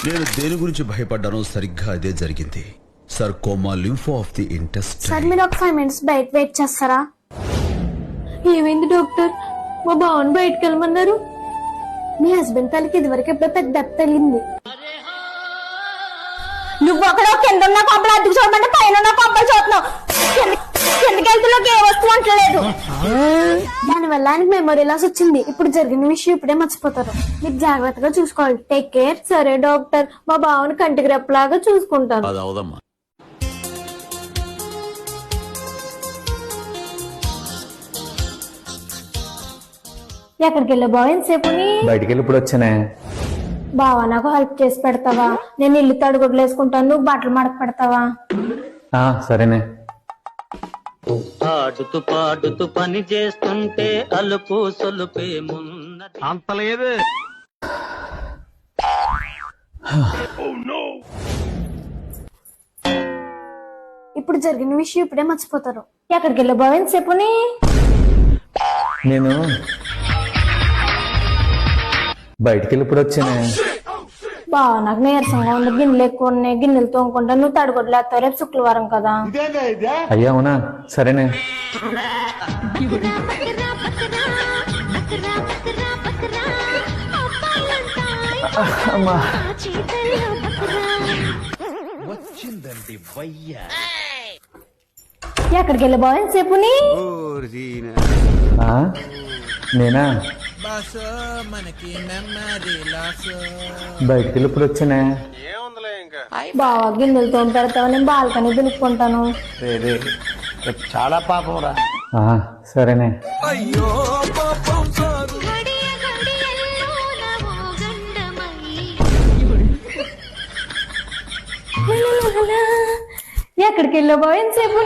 నేను దేని గురించి భయపడ్డానో సరిగ్గా అదే జరిగింది. Sarcoma lympho of the intestine. Sir మీరు ఒక 5 minutes బయట వెయిట్ చేస్తారా? ఏమైంది డాక్టర్? మా బావని బయటకు వెళ్ళమన్నారు. మీ హస్బెండ్ తలకి ఇదివరకు ఎప్పుడో పెద్ద దెబ్బ తగిలింది. నువ్వు అక్కడ కింద ఉన్న కొబ్బరి అద్దెకు చూడమంటే పైన ఉన్న కొబ్బరి చూస్తున్నావు. కిందకి వెళ్తులోకి ఏ వస్తువు అంటలేదు. దానివల్ల ఆయనకి మెమరీ లాస్ వచ్చింది. ఇప్పుడు జరిగిన విషయం ఇప్పుడే మర్చిపోతారు. మీరు జాగ్రత్తగా చూసుకోవాలి. Take care. సరే డాక్టర్, మా బావని కంటికి రెప్పలాగా చూసుకుంటాను. ఎక్కడికి వెళ్ళా బావ ఎంతసేపు? బయటికి వెళ్ళి ఇప్పుడు వచ్చానే. బావా నాకు హెల్ప్ చేసి పెడతావా? నేను ఇల్లు తడుగుడ్లు వేసుకుంటాను, నువ్వు బట్టలు మడక పెడతావా? సరేనే. ఆడుతూ పాడుతూ పని చేస్తుంటే అలుపు సొలుపేమున్నది అంతలేదు. ఇప్పుడు జరిగిన విషయం ఇప్పుడే మర్చిపోతారు. ఎక్కడికి వెళ్ళా బావ ఎంతసేపు? నేను బయటికి వెళ్ళి ఇప్పుడు వచ్చానే. బావ నాకు నీరసంగా ఉంది, గిన్నెలు ఎక్కువ ఉన్నాయి, గిన్నెలు తోముకుంటాను, నువ్వు తడుగుడ్లు వేస్తావు. రేపు శుక్రవారం కదా. అయ్యా అవునా, సరేనే. అమ్మా వచ్చిందండి వయ్యా. ఎక్కడికి వెళ్ళా బావ ఎంతసేపు? నేనా బయటికి వెళ్ళి ఇప్పుడు వచ్చానే. బావ గిన్నెలు తోమి పెడతావా? నేను బాల్కనీ దులుపుకుంటాను. చాలా పాపం రా. సరేనే. ఎక్కడికి వెళ్ళా బావ ఎంతసేపు?